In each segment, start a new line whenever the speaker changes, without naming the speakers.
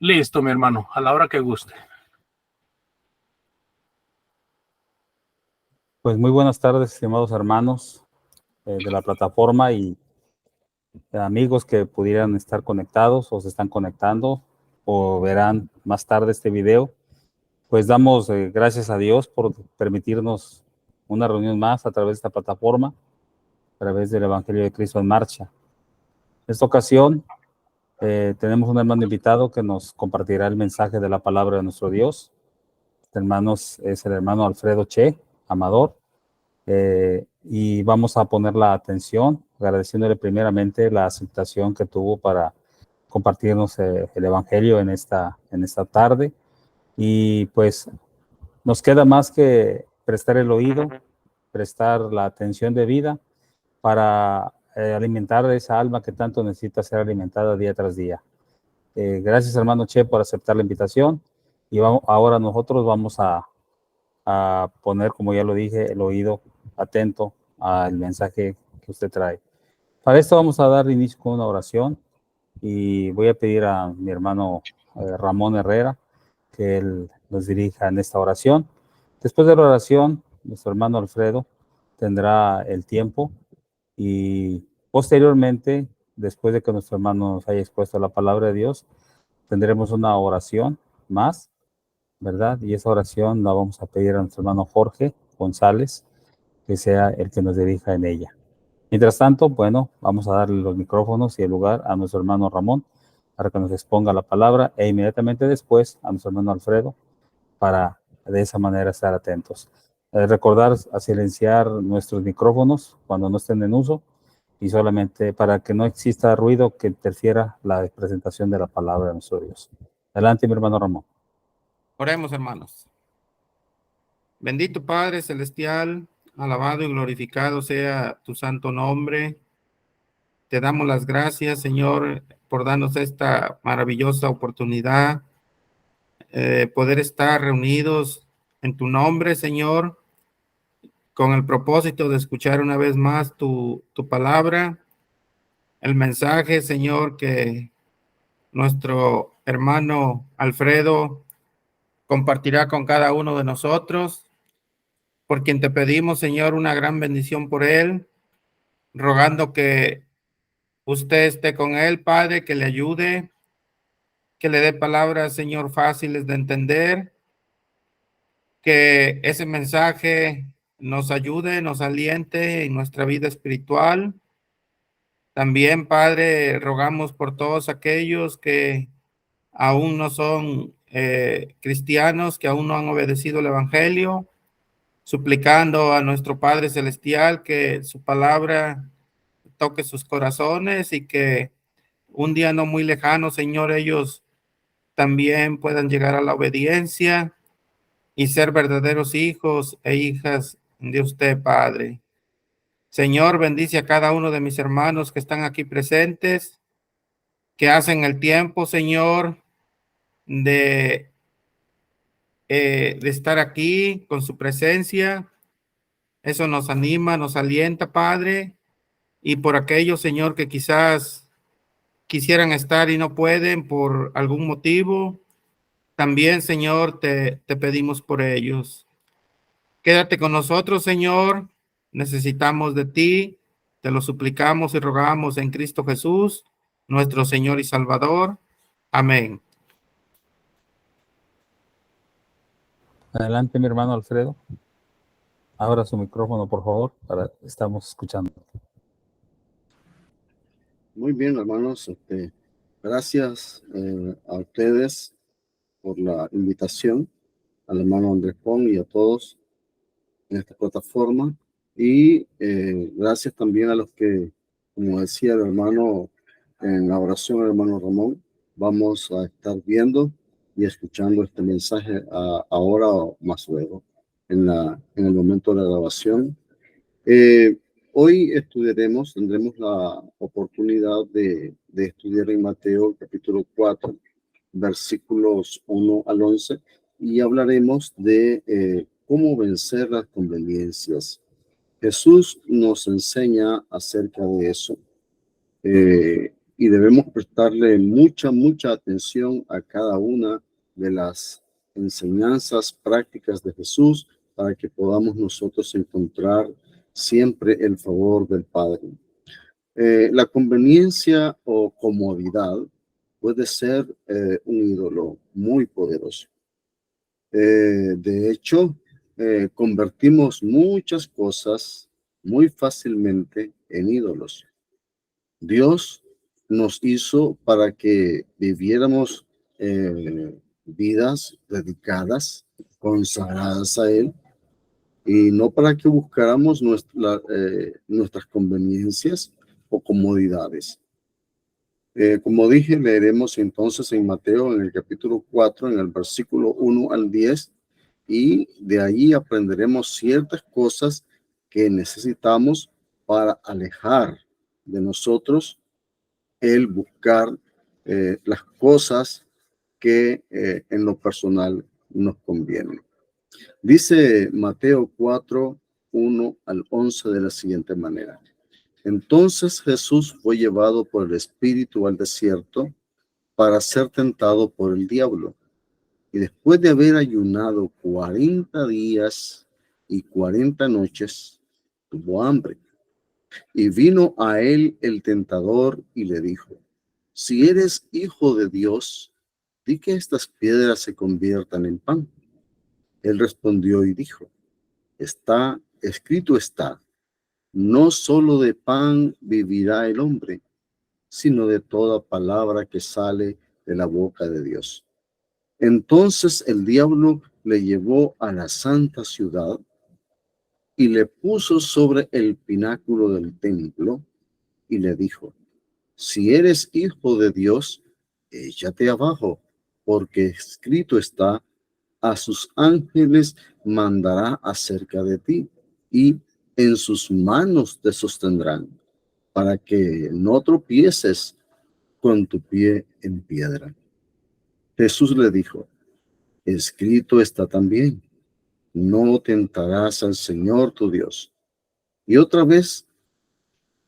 Listo, mi hermano, a la hora que guste.
Pues muy buenas tardes, estimados hermanos de la plataforma y amigos que pudieran estar conectados o se están conectando o verán más tarde este video. Pues damos gracias a Dios por permitirnos una reunión más a través de esta plataforma, a través del Evangelio de Cristo en Marcha. En esta ocasión tenemos un hermano invitado que nos compartirá el mensaje de la palabra de nuestro Dios. Este hermano es el hermano Alfredo Che, Amador. Y vamos a poner la atención, agradeciéndole primeramente la aceptación que tuvo para compartirnos el Evangelio en esta tarde. Y pues nos queda más que prestar el oído, prestar la atención debida para alimentar esa alma que tanto necesita ser alimentada día tras día. Gracias, hermano Che, por aceptar la invitación. Y ahora nosotros vamos a poner, como ya lo dije, el oído atento al mensaje que usted trae. Para esto vamos a dar inicio con una oración y voy a pedir a mi hermano Ramón Herrera que él nos dirija en esta oración. Después de la oración, nuestro hermano Alfredo tendrá el tiempo y posteriormente, después de que nuestro hermano nos haya expuesto la palabra de Dios, tendremos una oración más, ¿verdad? Y esa oración la vamos a pedir a nuestro hermano Jorge González, que sea el que nos dirija en ella. Mientras tanto, bueno, vamos a darle los micrófonos y el lugar a nuestro hermano Ramón para que nos exponga la palabra e inmediatamente después a nuestro hermano Alfredo para de esa manera estar atentos. Recordar a silenciar nuestros micrófonos cuando no estén en uso y solamente para que no exista ruido que interfiera la presentación de la palabra de nuestro Dios. Adelante, mi hermano Ramón.
Oremos, hermanos. Bendito Padre Celestial, alabado y glorificado sea tu santo nombre. Te damos las gracias, Señor, por darnos esta maravillosa oportunidad de poder estar reunidos en tu nombre, Señor, con el propósito de escuchar una vez más tu palabra, el mensaje, Señor, que nuestro hermano Alfredo compartirá con cada uno de nosotros, por quien te pedimos, Señor, una gran bendición por él, rogando que usted esté con él, Padre, que le ayude, que le dé palabras, Señor, fáciles de entender, que ese mensaje nos ayude, nos aliente en nuestra vida espiritual. También, Padre, rogamos por todos aquellos que aún no son cristianos, que aún no han obedecido el Evangelio, suplicando a nuestro Padre Celestial que su palabra toque sus corazones y que un día no muy lejano, Señor, ellos también puedan llegar a la obediencia y ser verdaderos hijos e hijas de usted, Padre. Señor, bendice a cada uno de mis hermanos que están aquí presentes, que hacen el tiempo, Señor, de estar aquí con su presencia. Eso nos anima, nos alienta, Padre. Y por aquellos, Señor, que quizás quisieran estar y no pueden por algún motivo, también, Señor, te pedimos por ellos. Quédate con nosotros, Señor. Necesitamos de ti. Te lo suplicamos y rogamos en Cristo Jesús, nuestro Señor y Salvador. Amén.
Adelante, mi hermano Alfredo. Abra su micrófono, por favor, estamos escuchando.
Muy bien, hermanos. Gracias a ustedes por la invitación, al hermano Andrés Pong y a todos en esta plataforma. Y gracias también a los que, como decía el hermano en la oración, el hermano Ramón, vamos a estar viendo y escuchando este mensaje ahora o más luego, en el momento de la grabación. Hoy tendremos la oportunidad de estudiar en Mateo capítulo 4, versículos 1 al 11, y hablaremos de cómo vencer las conveniencias. Jesús nos enseña acerca de eso. y debemos prestarle mucha atención a cada una de las enseñanzas prácticas de Jesús para que podamos nosotros encontrar siempre el favor del Padre. La conveniencia o comodidad puede ser un ídolo muy poderoso. De hecho, convertimos muchas cosas muy fácilmente en ídolos. Dios nos hizo para que viviéramos vidas dedicadas, consagradas a Él, y no para que buscáramos nuestras conveniencias o comodidades. Como dije, leeremos entonces en Mateo, en el capítulo 4, en el versículo 1 al 10, y de ahí aprenderemos ciertas cosas que necesitamos para alejar de nosotros el buscar las cosas que en lo personal nos convienen. Dice Mateo 4, 1 al 11 de la siguiente manera. Entonces Jesús fue llevado por el Espíritu al desierto para ser tentado por el diablo. Y después de haber ayunado 40 días y 40 noches, tuvo hambre. Y vino a él el tentador y le dijo, si eres hijo de Dios, di que estas piedras se conviertan en pan. Él respondió y dijo, escrito está, no solo de pan vivirá el hombre, sino de toda palabra que sale de la boca de Dios. Entonces el diablo le llevó a la santa ciudad y le puso sobre el pináculo del templo y le dijo, si eres hijo de Dios, échate abajo, porque escrito está, a sus ángeles mandará acerca de ti, y en sus manos te sostendrán, para que no tropieces con tu pie en piedra. Jesús le dijo, escrito está también, no tentarás al Señor tu Dios. Y otra vez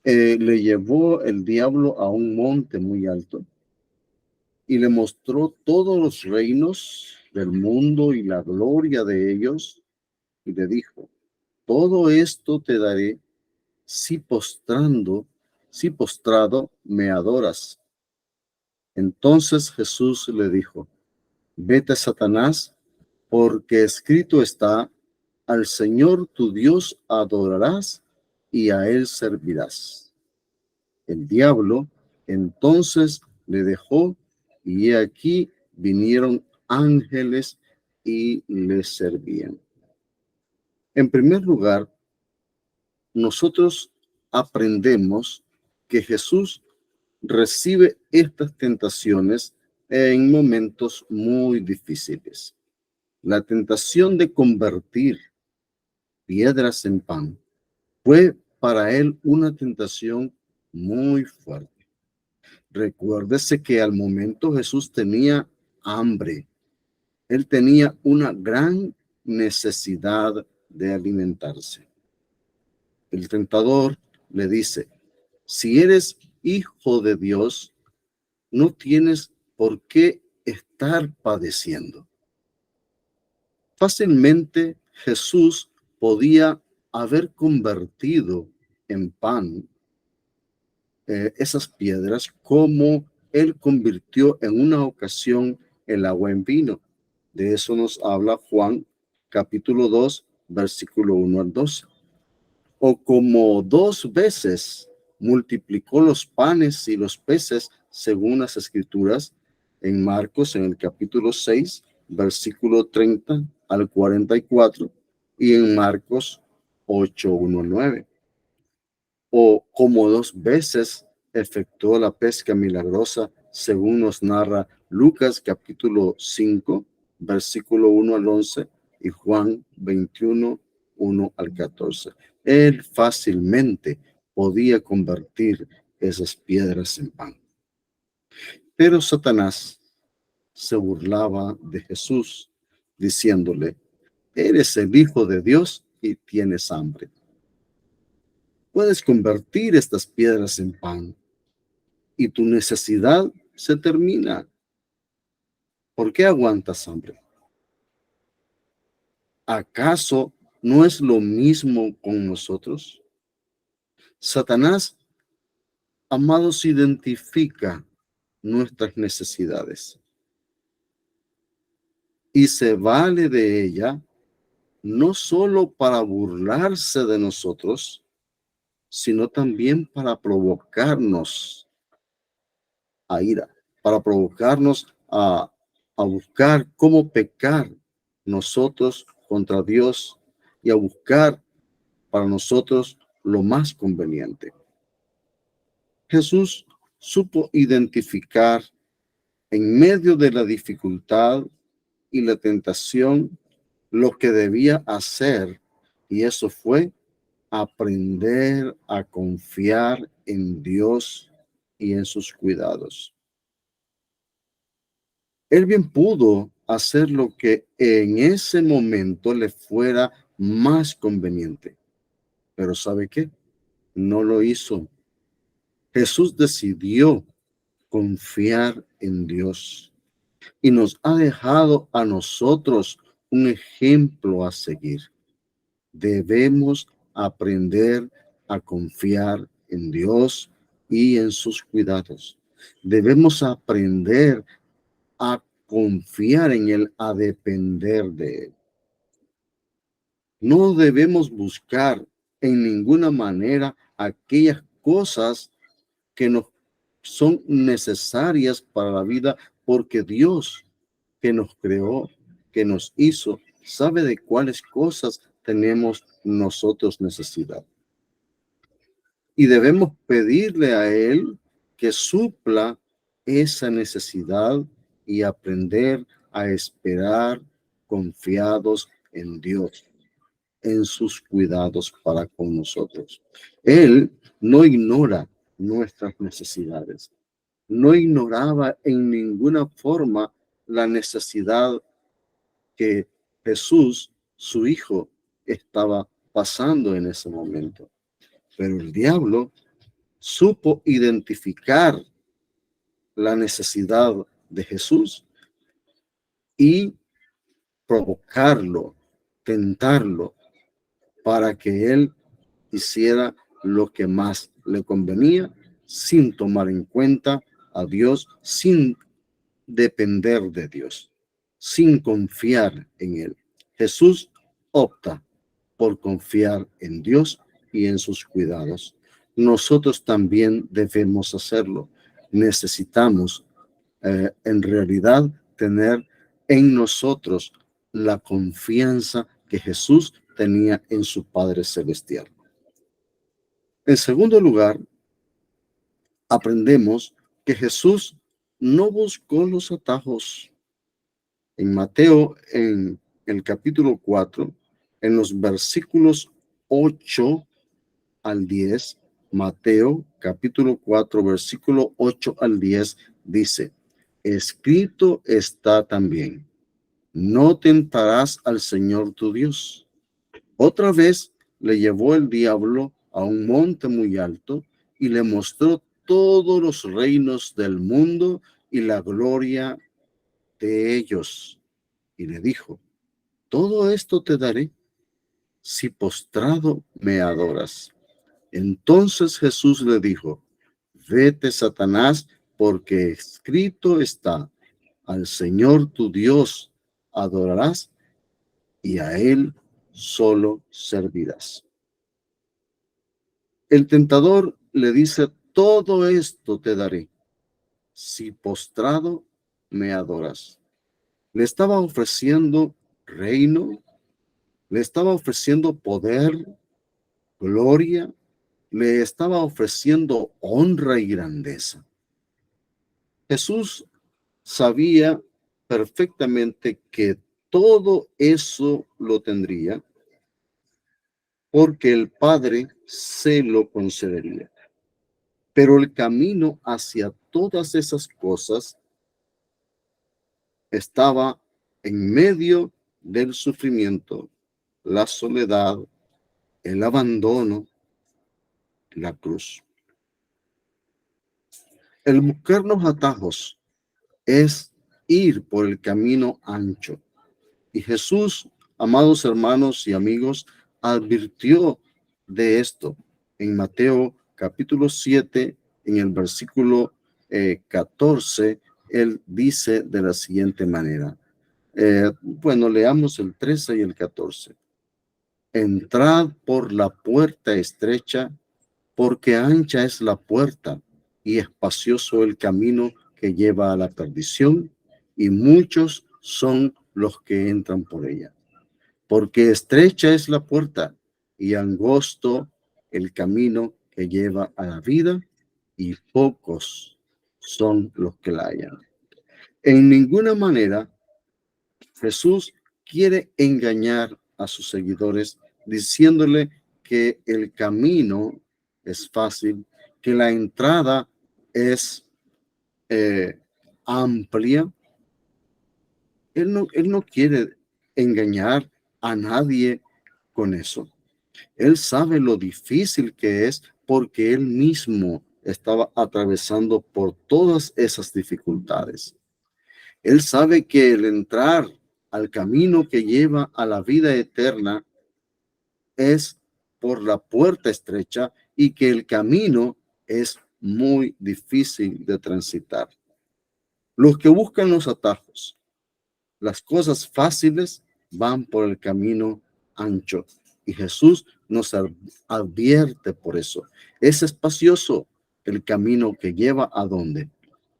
le llevó el diablo a un monte muy alto y le mostró todos los reinos del mundo y la gloria de ellos, y le dijo, todo esto te daré si postrado me adoras. Entonces Jesús le dijo, vete, Satanás, porque escrito está, al Señor tu Dios adorarás y a él servirás. El diablo entonces le dejó, y he aquí vinieron ángeles y le servían. En primer lugar, nosotros aprendemos que Jesús recibe estas tentaciones en momentos muy difíciles. La tentación de convertir piedras en pan fue para él una tentación muy fuerte. Recuérdese que al momento Jesús tenía hambre. Él tenía una gran necesidad de alimentarse. El tentador le dice, si eres hijo de Dios, no tienes por qué estar padeciendo. Fácilmente Jesús podía haber convertido en pan esas piedras, como él convirtió en una ocasión el agua en vino. De eso nos habla Juan capítulo 2, versículo 1 al 12. O como 2 veces multiplicó los panes y los peces según las escrituras en Marcos en el capítulo 6, versículo 30 al 44, y en Marcos 8, 1 al 9. O como 2 veces efectuó la pesca milagrosa, según nos narra Lucas capítulo 5, versículo 1 al 11, y Juan 21, 1 al 14. Él fácilmente podía convertir esas piedras en pan. Pero Satanás se burlaba de Jesús, diciéndole, eres el Hijo de Dios y tienes hambre. Puedes convertir estas piedras en pan. y tu necesidad se termina. ¿Por qué aguantas hambre? ¿Acaso no es lo mismo con nosotros? Satanás, amados, identifica nuestras necesidades y se vale de ella no solo para burlarse de nosotros, sino también para provocarnos a ira, para provocarnos a buscar cómo pecar nosotros contra Dios y a buscar para nosotros lo más conveniente. Jesús supo identificar en medio de la dificultad y la tentación lo que debía hacer, y eso fue aprender a confiar en Dios y en sus cuidados. Él bien pudo hacer lo que en ese momento le fuera más conveniente, pero ¿sabe qué? No lo hizo. Jesús decidió confiar en Dios y nos ha dejado a nosotros un ejemplo a seguir. Debemos aprender a confiar en Dios y en sus cuidados. Debemos aprender a confiar en Él, a depender de Él. No debemos buscar en ninguna manera aquellas cosas que nos son necesarias para la vida, porque Dios, que nos creó, que nos hizo, sabe de cuáles cosas tenemos nosotros necesidad. Y debemos pedirle a Él que supla esa necesidad y aprender a esperar confiados en Dios, en sus cuidados para con nosotros. Él no ignora nuestras necesidades. No ignoraba en ninguna forma la necesidad que Jesús, su hijo, estaba pasando en ese momento. Pero el diablo supo identificar la necesidad de Jesús y provocarlo, tentarlo, para que él hiciera lo que más le convenía, sin tomar en cuenta a Dios, sin depender de Dios, sin confiar en Él. Jesús opta por confiar en Dios y en sus cuidados. Nosotros también debemos hacerlo. Necesitamos, en realidad, tener en nosotros la confianza que Jesús tenía en su Padre Celestial. En segundo lugar, aprendemos que Jesús no buscó los atajos. En Mateo, en el capítulo 4, en los versículos 8 al 10, Mateo capítulo 4, versículo 8 al 10, dice: escrito está también, no tentarás al Señor tu Dios. Otra vez le llevó el diablo a un monte muy alto y le mostró todos los reinos del mundo y la gloria de ellos. Y le dijo: todo esto te daré si postrado me adoras. Entonces Jesús le dijo: vete, Satanás, porque escrito está, al Señor tu Dios adorarás y a Él solo servirás. El tentador le dice: todo esto te daré si postrado me adoras. Le estaba ofreciendo reino, le estaba ofreciendo poder, gloria, le estaba ofreciendo honra y grandeza. Jesús sabía perfectamente que todo eso lo tendría porque el Padre se lo concedería. Pero el camino hacia todas esas cosas estaba en medio del sufrimiento, la soledad, el abandono, la cruz. El buscarnos atajos es ir por el camino ancho. Y Jesús, amados hermanos y amigos, advirtió de esto en Mateo capítulo 7, en el versículo 14, él dice de la siguiente manera. Bueno, leamos el 13 y el 14. Entrad por la puerta estrecha, porque ancha es la puerta y espacioso el camino que lleva a la perdición, y muchos son los que entran por ella. Porque estrecha es la puerta y angosto el camino que lleva a la vida, y pocos son los que la hallan. En ninguna manera Jesús quiere engañar a sus seguidores diciéndole que el camino es fácil, que la entrada es amplia. Él no quiere engañar a nadie con eso. Él sabe lo difícil que es porque él mismo estaba atravesando por todas esas dificultades. Él sabe que el entrar al camino que lleva a la vida eterna es por la puerta estrecha y que el camino es muy difícil de transitar. Los que buscan los atajos, las cosas fáciles, van por el camino ancho. Y Jesús nos advierte por eso. Es espacioso el camino que lleva a dónde,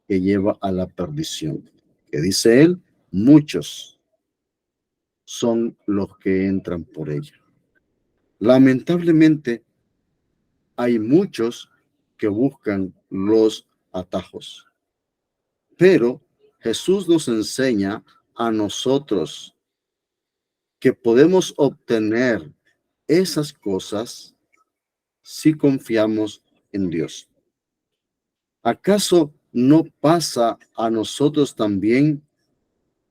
que lleva a la perdición. Que dice él, muchos son los que entran por ella. Lamentablemente, hay muchos que buscan los atajos. Pero Jesús nos enseña a nosotros que podemos obtener esas cosas si confiamos en Dios. ¿Acaso no pasa a nosotros también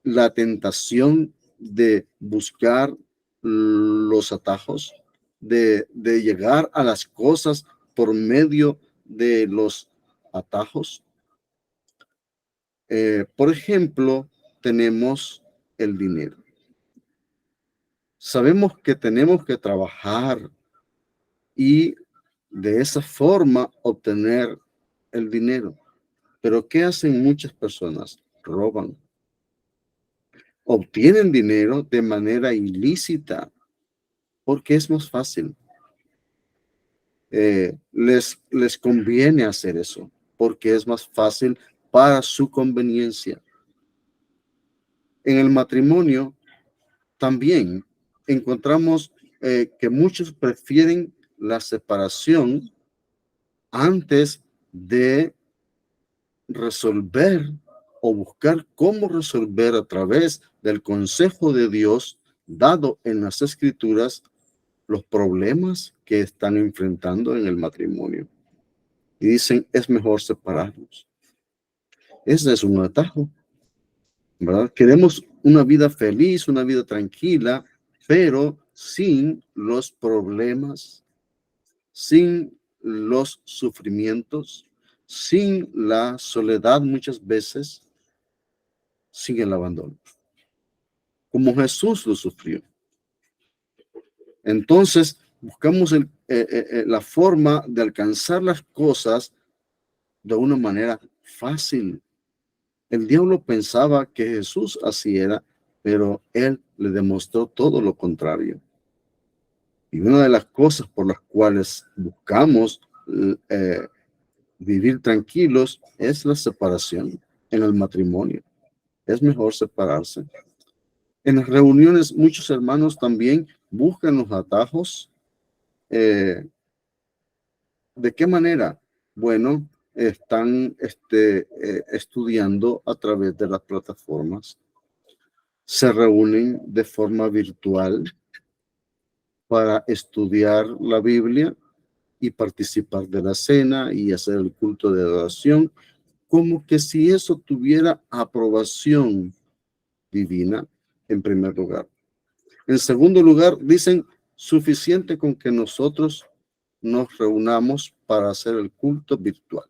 la tentación de buscar los atajos, de llegar a las cosas por medio de los atajos? Por ejemplo, tenemos el dinero. Sabemos que tenemos que trabajar y de esa forma obtener el dinero. Pero ¿qué hacen muchas personas? Roban. Obtienen dinero de manera ilícita porque es más fácil. Les conviene hacer eso porque es más fácil para su conveniencia. En el matrimonio también encontramos que muchos prefieren la separación antes de resolver o buscar cómo resolver a través del consejo de Dios dado en las Escrituras los problemas que están enfrentando en el matrimonio. Y dicen, es mejor separarnos. Ese es un atajo, ¿verdad? Queremos una vida feliz, una vida tranquila, pero sin los problemas, sin los sufrimientos, sin la soledad muchas veces, sin el abandono, como Jesús lo sufrió. Entonces, buscamos la forma de alcanzar las cosas de una manera fácil. El diablo pensaba que Jesús así era, pero él le demostró todo lo contrario. Y una de las cosas por las cuales buscamos vivir tranquilos es la separación en el matrimonio. Es mejor separarse. En las reuniones, muchos hermanos también buscan los atajos. ¿De qué manera? Bueno, están estudiando a través de las plataformas. Se reúnen de forma virtual para estudiar la Biblia y participar de la cena y hacer el culto de adoración, como que si eso tuviera aprobación divina, en primer lugar. En segundo lugar, dicen, suficiente con que nosotros nos reunamos para hacer el culto virtual.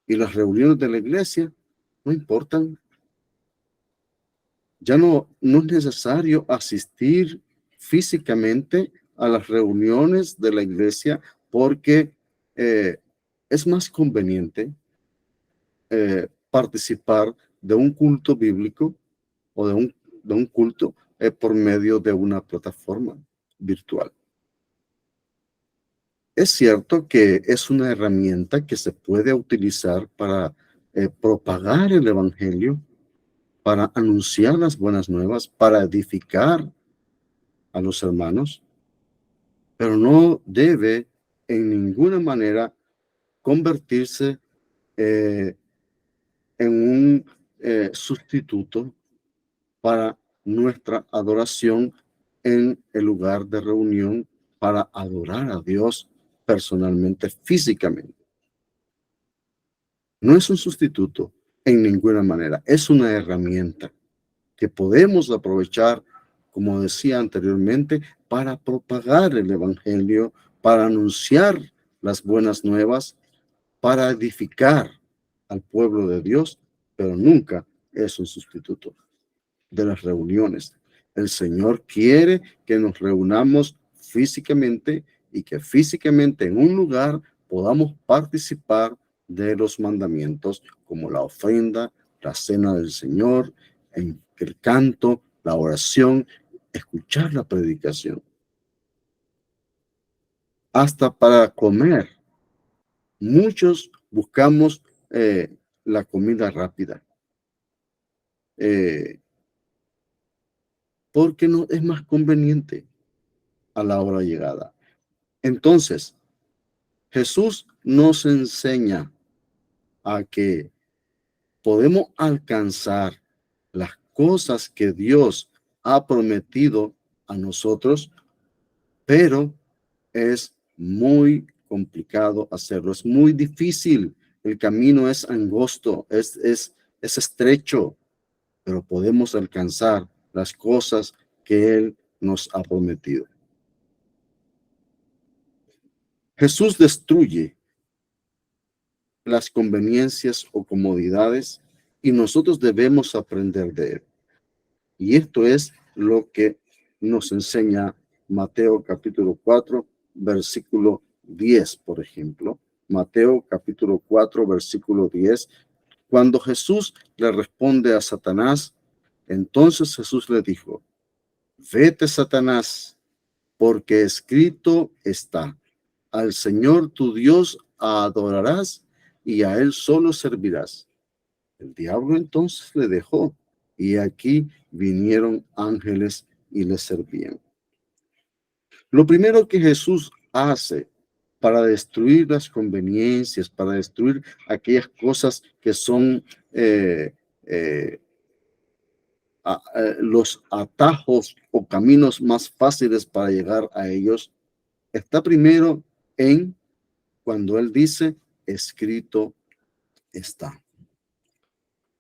y las reuniones de la iglesia no importan. Ya no es necesario asistir físicamente a las reuniones de la iglesia porque es más conveniente participar de un culto bíblico o de un culto por medio de una plataforma virtual. Es cierto que es una herramienta que se puede utilizar para propagar el evangelio, para anunciar las buenas nuevas, para edificar a los hermanos, pero no debe en ninguna manera convertirse en un sustituto para nuestra adoración en el lugar de reunión para adorar a Dios personalmente, físicamente. No es un sustituto en ninguna manera, es una herramienta que podemos aprovechar, como decía anteriormente, para propagar el evangelio, para anunciar las buenas nuevas, para edificar al pueblo de Dios, pero nunca es un sustituto de las reuniones. El Señor quiere que nos reunamos físicamente y que físicamente en un lugar podamos participar de los mandamientos como la ofrenda, la cena del Señor, en el canto, la oración, escuchar la predicación. Hasta para comer. Muchos buscamos la comida rápida. Porque no es más conveniente a la hora llegada. Entonces, Jesús nos enseña a que podemos alcanzar las cosas que Dios ha prometido a nosotros, pero es muy complicado hacerlo, es muy difícil, el camino es angosto, es estrecho, pero podemos alcanzar las cosas que Él nos ha prometido. Jesús destruye las conveniencias o comodidades y nosotros debemos aprender de Él. Y esto es lo que nos enseña Mateo capítulo 4, versículo 10, por ejemplo. Mateo capítulo 4, versículo 10. Cuando Jesús le responde a Satanás, entonces Jesús le dijo: vete, Satanás, porque escrito está: al Señor tu Dios adorarás y a Él solo servirás. El diablo entonces le dejó, y aquí vinieron ángeles y le servían. Lo primero que Jesús hace para destruir las conveniencias, para destruir aquellas cosas que son los atajos o caminos más fáciles para llegar a ellos, está primero en cuando Él dice, escrito está.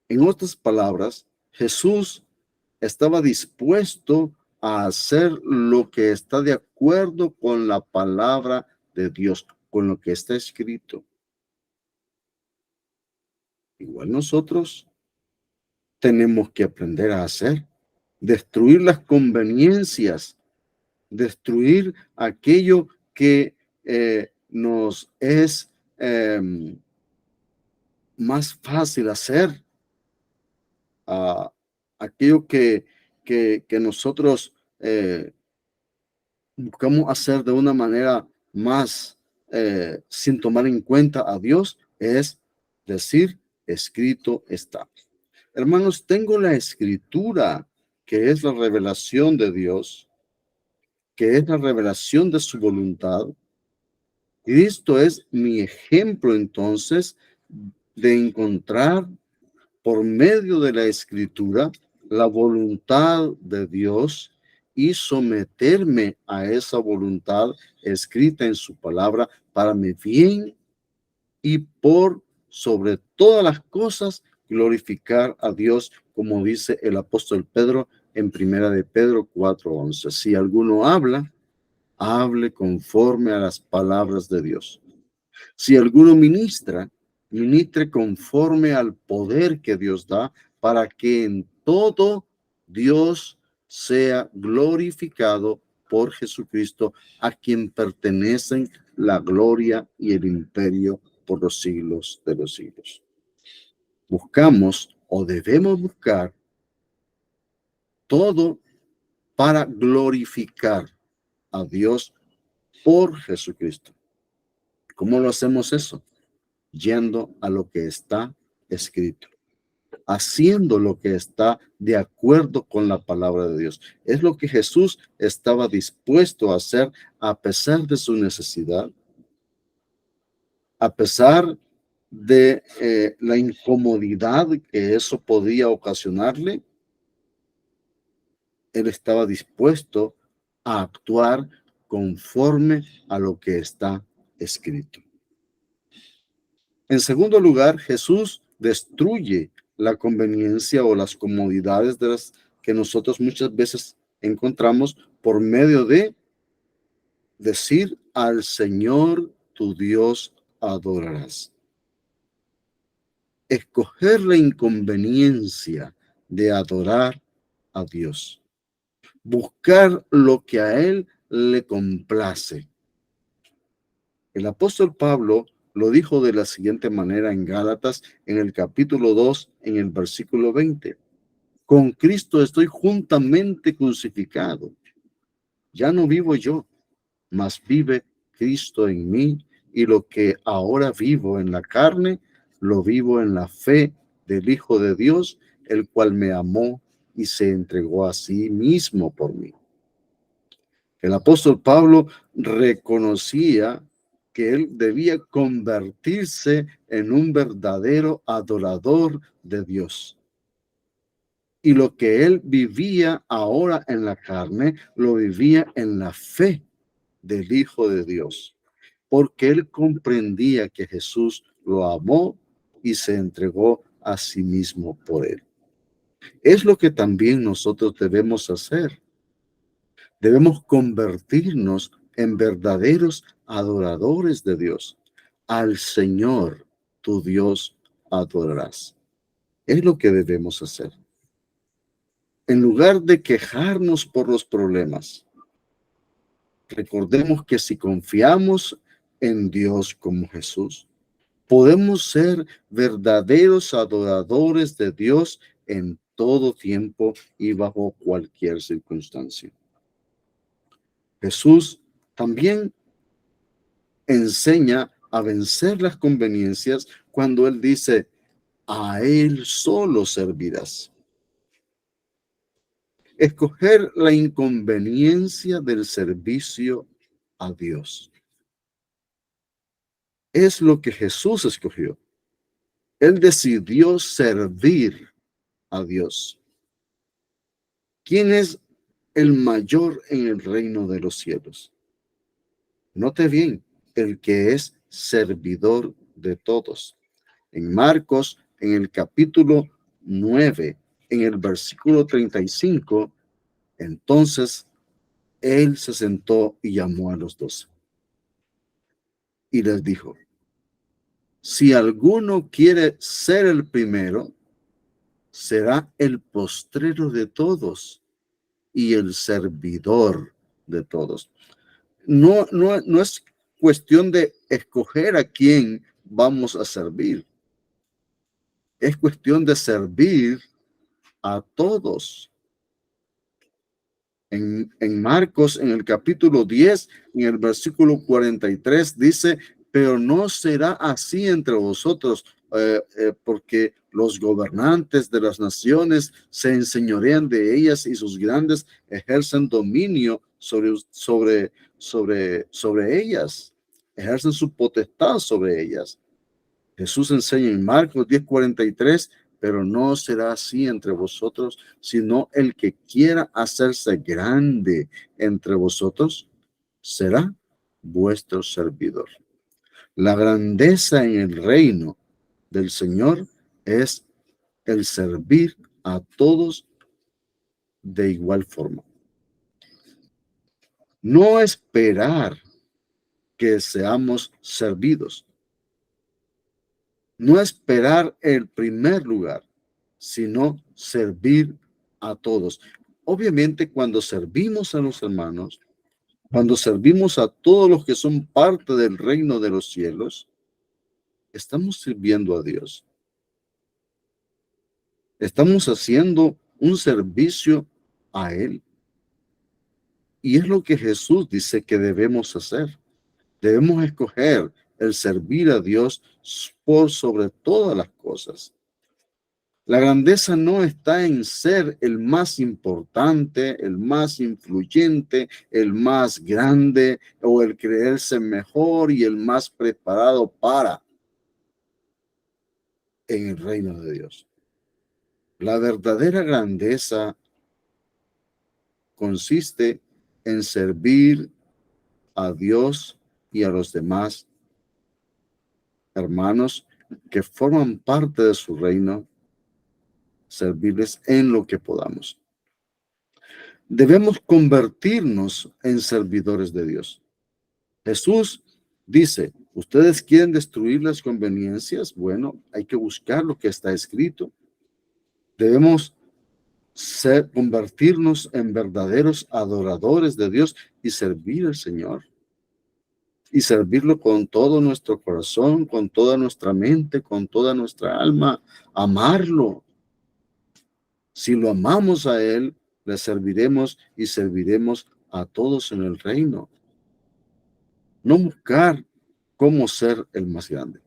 En otras palabras, Jesús estaba dispuesto a hacer lo que está de acuerdo con la palabra de Dios, con lo que está escrito. Igual nosotros tenemos que aprender a hacer, destruir las conveniencias, destruir aquello que nos es más fácil hacer, aquello que nosotros buscamos hacer de una manera más sin tomar en cuenta a Dios, es decir, escrito está. Hermanos, tengo la escritura, que es la revelación de Dios, que es la revelación de su voluntad. Cristo es mi ejemplo, entonces, de encontrar por medio de la escritura la voluntad de Dios y someterme a esa voluntad escrita en su palabra para mi bien y por sobre todas las cosas glorificar a Dios, como dice el apóstol Pedro en primera de Pedro 4:11. Si alguno habla, hable conforme a las palabras de Dios. Si alguno ministra, ministre conforme al poder que Dios da, para que en todo Dios sea glorificado por Jesucristo, a quien pertenecen la gloria y el imperio por los siglos de los siglos. Buscamos o debemos buscar todo para glorificar a Dios por Jesucristo. ¿Cómo lo hacemos eso? Yendo a lo que está escrito, haciendo lo que está de acuerdo con la palabra de Dios. Es lo que Jesús estaba dispuesto a hacer a pesar de su necesidad, a pesar de la incomodidad que eso podía ocasionarle. Él estaba dispuesto a actuar conforme a lo que está escrito. En segundo lugar, Jesús destruye la conveniencia o las comodidades de las que nosotros muchas veces encontramos por medio de decir: al Señor tu Dios adorarás. Escoger la inconveniencia de adorar a Dios. Buscar lo que a Él le complace. El apóstol Pablo lo dijo de la siguiente manera en Gálatas, en el capítulo 2, en el versículo 20. Con Cristo estoy juntamente crucificado. Ya no vivo yo, mas vive Cristo en mí, y lo que ahora vivo en la carne, lo vivo en la fe del Hijo de Dios, el cual me amó y se entregó a sí mismo por mí. El apóstol Pablo reconocía que él debía convertirse en un verdadero adorador de Dios. Y lo que él vivía ahora en la carne, lo vivía en la fe del Hijo de Dios, porque él comprendía que Jesús lo amó y se entregó a sí mismo por él. Es lo que también nosotros debemos hacer. Debemos convertirnos en verdaderos adoradores de Dios. Al Señor, tu Dios, adorarás. Es lo que debemos hacer. En lugar de quejarnos por los problemas, recordemos que si confiamos en Dios como Jesús, podemos ser verdaderos adoradores de Dios en todo tiempo y bajo cualquier circunstancia. Jesús también enseña a vencer las conveniencias cuando Él dice: a Él solo servirás. Escoger la inconveniencia del servicio a Dios es lo que Jesús escogió. Él decidió servir a Dios. ¿Quién es el mayor en el reino de los cielos? Note bien, el que es servidor de todos. En Marcos, en el capítulo 9, en el versículo 35, entonces él se sentó y llamó a los 12. Y les dijo: si alguno quiere ser el primero, será el postrero de todos y el servidor de todos. No es cuestión de escoger a quién vamos a servir. Es cuestión de servir a todos. En Marcos, en el capítulo 10, en el versículo 43, dice: pero no será así entre vosotros, porque los gobernantes de las naciones se enseñorean de ellas y sus grandes ejercen dominio sobre ellas, ejercen su potestad sobre ellas. Jesús enseña en Marcos 10:43, pero no será así entre vosotros, sino el que quiera hacerse grande entre vosotros será vuestro servidor. La grandeza en el reino del Señor es el servir a todos de igual forma. No esperar que seamos servidos. No esperar el primer lugar, sino servir a todos. Obviamente, cuando servimos a los hermanos, cuando servimos a todos los que son parte del reino de los cielos, estamos sirviendo a Dios. Estamos haciendo un servicio a Él. Y es lo que Jesús dice que debemos hacer. Debemos escoger el servir a Dios por sobre todas las cosas. La grandeza no está en ser el más importante, el más influyente, el más grande o el creerse mejor y el más preparado para en el reino de Dios. La verdadera grandeza consiste en servir a Dios y a los demás hermanos que forman parte de su reino, servirles en lo que podamos. Debemos convertirnos en servidores de Dios. Jesús dice, ¿ustedes quieren destruir las conveniencias? Bueno, hay que buscar lo que está escrito. Debemos convertirnos en verdaderos adoradores de Dios y servir al Señor. Y servirlo con todo nuestro corazón, con toda nuestra mente, con toda nuestra alma. Amarlo. Si lo amamos a Él, le serviremos y serviremos a todos en el reino. No buscar cómo ser el más grande,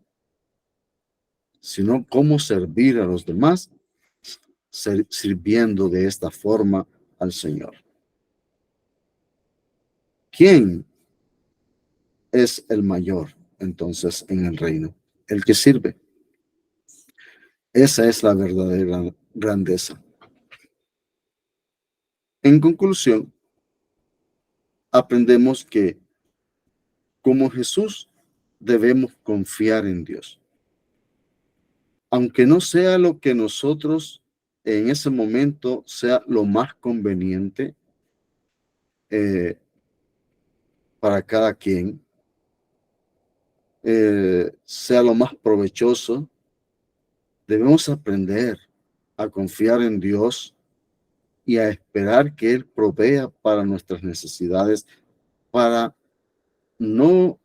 sino cómo servir a los demás, sirviendo de esta forma al Señor. ¿Quién es el mayor entonces en el reino? El que sirve. Esa es la verdadera grandeza. En conclusión, aprendemos que como Jesús debemos confiar en Dios. Aunque no sea lo que nosotros en ese momento sea lo más conveniente para cada quien, sea lo más provechoso, debemos aprender a confiar en Dios y a esperar que Él provea para nuestras necesidades, para no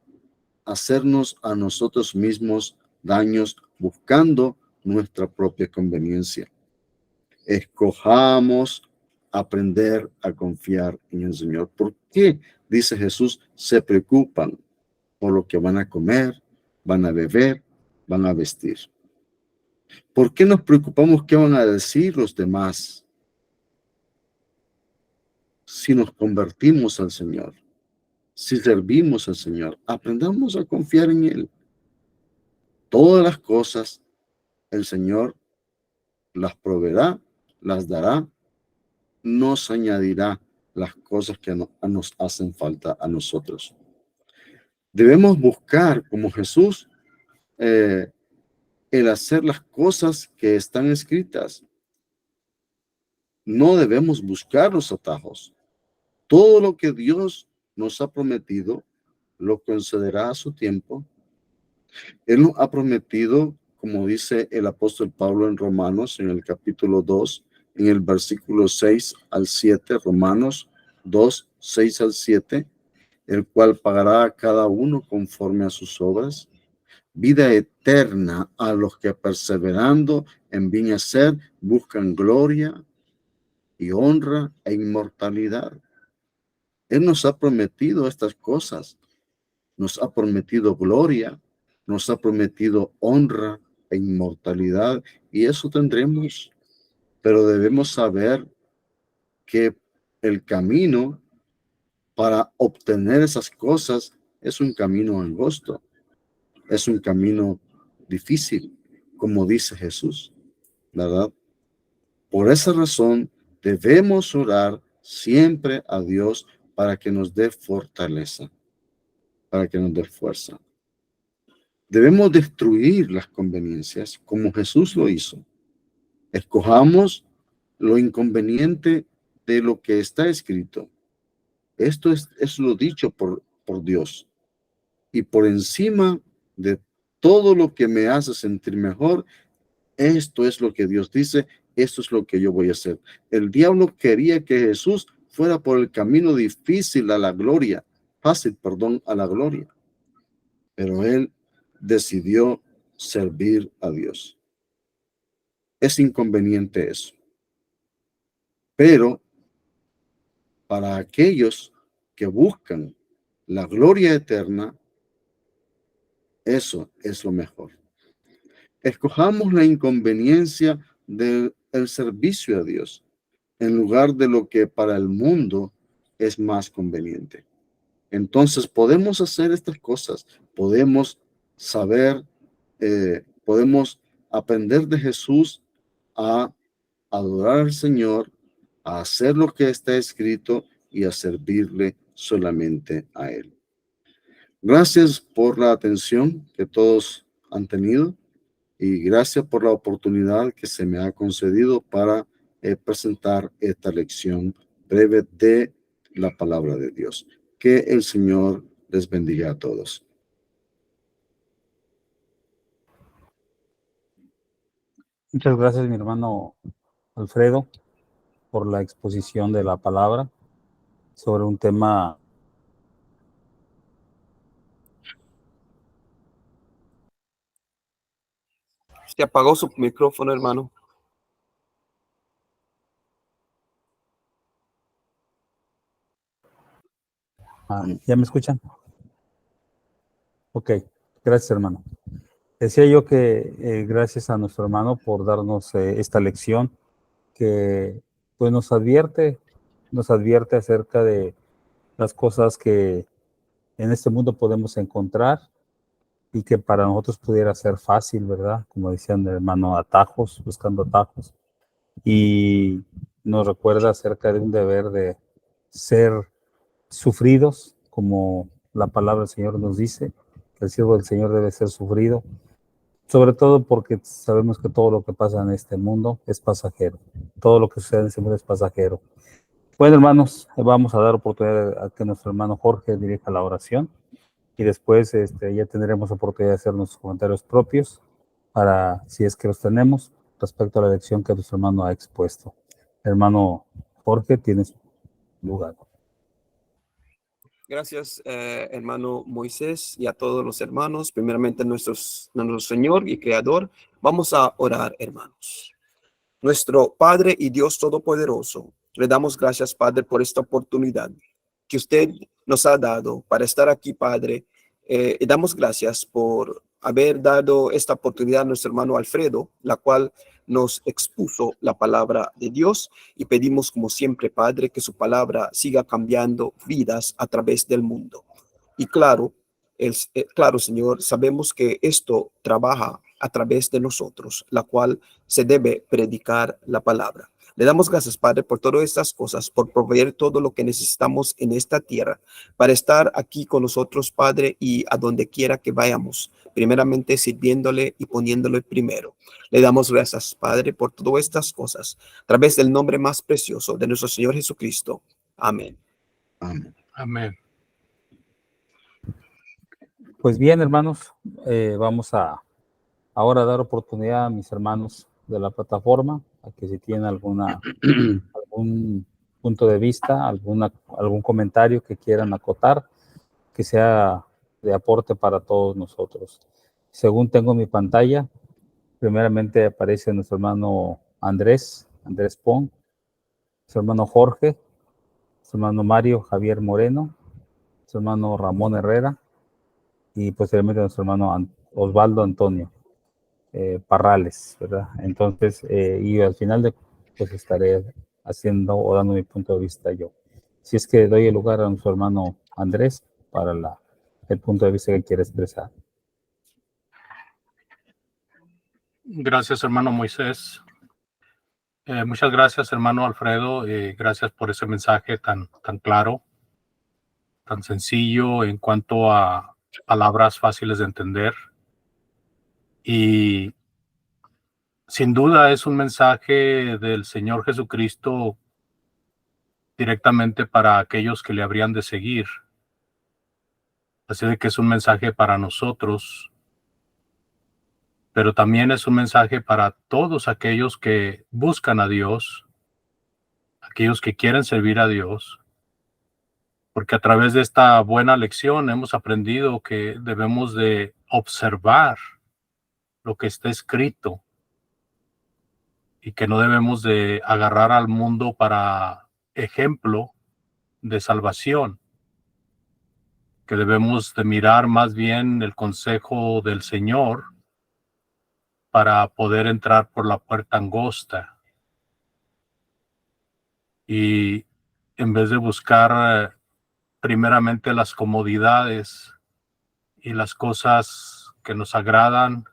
hacernos a nosotros mismos daños buscando nuestra propia conveniencia. Escojamos aprender a confiar en el Señor. ¿Por qué, dice Jesús, se preocupan por lo que van a comer, van a beber, van a vestir? ¿Por qué nos preocupamos qué van a decir los demás si nos convertimos al Señor? Si servimos al Señor, aprendamos a confiar en Él. Todas las cosas el Señor las proveerá, las dará, nos añadirá las cosas que nos hacen falta a nosotros. Debemos buscar, como Jesús, el hacer las cosas que están escritas. No debemos buscar los atajos. Todo lo que Dios nos ha prometido, lo concederá a su tiempo. Él nos ha prometido, como dice el apóstol Pablo en Romanos, en el capítulo 2, en el versículo 6 al 7, Romanos 2, 6 al 7, el cual pagará a cada uno conforme a sus obras, vida eterna a los que perseverando en bien hacer buscan gloria y honra e inmortalidad. Él nos ha prometido estas cosas, nos ha prometido gloria, nos ha prometido honra e inmortalidad, y eso tendremos. Pero debemos saber que el camino para obtener esas cosas es un camino angosto, es un camino difícil, como dice Jesús, ¿verdad? Por esa razón debemos orar siempre a Dios para que nos dé fortaleza, para que nos dé fuerza. Debemos destruir las conveniencias como Jesús lo hizo. Escojamos lo inconveniente de lo que está escrito. Esto es lo dicho por Dios. Y por encima de todo lo que me hace sentir mejor, esto es lo que Dios dice, esto es lo que yo voy a hacer. El diablo quería que Jesús fuera por el camino difícil a la gloria, fácil, perdón, a la gloria. Pero él decidió servir a Dios. Es inconveniente eso. Pero para aquellos que buscan la gloria eterna, eso es lo mejor. Escojamos la inconveniencia del servicio a Dios en lugar de lo que para el mundo es más conveniente. Entonces podemos hacer estas cosas, podemos saber, podemos aprender de Jesús a adorar al Señor, a hacer lo que está escrito y a servirle solamente a Él. Gracias por la atención que todos han tenido y gracias por la oportunidad que se me ha concedido para presentar esta lección breve de la palabra de Dios. Que el Señor les bendiga a todos.
Muchas gracias, mi hermano Alfredo, por la exposición de la palabra sobre un tema
Se apagó su micrófono, hermano.
¿Ya me escuchan? Ok, gracias, hermano. Decía yo que gracias a nuestro hermano por darnos esta lección que pues nos advierte acerca de las cosas que en este mundo podemos encontrar y que para nosotros pudiera ser fácil, ¿verdad? Como decían el hermano, atajos, buscando atajos. Y nos recuerda acerca de un deber de ser sufridos, como la palabra del Señor nos dice, que el siervo del Señor debe ser sufrido, sobre todo porque sabemos que todo lo que pasa en este mundo es pasajero, todo lo que sucede en este mundo es pasajero. Bueno, hermanos, vamos a dar oportunidad a que nuestro hermano Jorge dirija la oración y después ya tendremos oportunidad de hacer nuestros comentarios propios para, si es que los tenemos, respecto a la lección que nuestro hermano ha expuesto. Hermano Jorge, tienes lugar.
Gracias, hermano Moisés, y a todos los hermanos, primeramente nuestro Señor y Creador. Vamos a orar, hermanos. Nuestro Padre y Dios Todopoderoso, le damos gracias, Padre, por esta oportunidad que usted nos ha dado para estar aquí, Padre. Le damos gracias por haber dado esta oportunidad a nuestro hermano Alfredo, la cual nos expuso la palabra de Dios, y pedimos como siempre, Padre, que su palabra siga cambiando vidas a través del mundo. Y claro, claro, Señor, sabemos que esto trabaja a través de nosotros, la cual se debe predicar la palabra. Le damos gracias, Padre, por todas estas cosas, por proveer todo lo que necesitamos en esta tierra, para estar aquí con nosotros, Padre, y a donde quiera que vayamos, primeramente sirviéndole y poniéndole primero. Le damos gracias, Padre, por todas estas cosas, a través del nombre más precioso de nuestro Señor Jesucristo. Amén.
Amén.
Amén.
Pues bien, hermanos, vamos a ahora dar oportunidad a mis hermanos de la plataforma a que si tienen algún punto de vista, algún comentario que quieran acotar, que sea de aporte para todos nosotros. Según tengo mi pantalla, primeramente aparece nuestro hermano Andrés Pong, su hermano Jorge, su hermano Mario Javier Moreno, su hermano Ramón Herrera y posteriormente nuestro hermano Osvaldo Antonio Parrales, ¿verdad? Entonces, y al final pues estaré haciendo o dando mi punto de vista yo. Si es que doy el lugar a nuestro hermano Andrés para el punto de vista que quiere expresar.
Gracias, hermano Moisés. Muchas gracias, hermano Alfredo. Gracias por ese mensaje tan claro, tan sencillo en cuanto a palabras fáciles de entender. Y sin duda es un mensaje del Señor Jesucristo directamente para aquellos que le habrían de seguir. Así de que es un mensaje para nosotros pero también es un mensaje para todos aquellos que buscan a Dios, aquellos que quieren servir a Dios, porque a través de esta buena lección hemos aprendido que debemos de observar lo que está escrito y que no debemos de agarrar al mundo para ejemplo de salvación, que debemos de mirar más bien el consejo del Señor para poder entrar por la puerta angosta y en vez de buscar primeramente las comodidades y las cosas que nos agradan,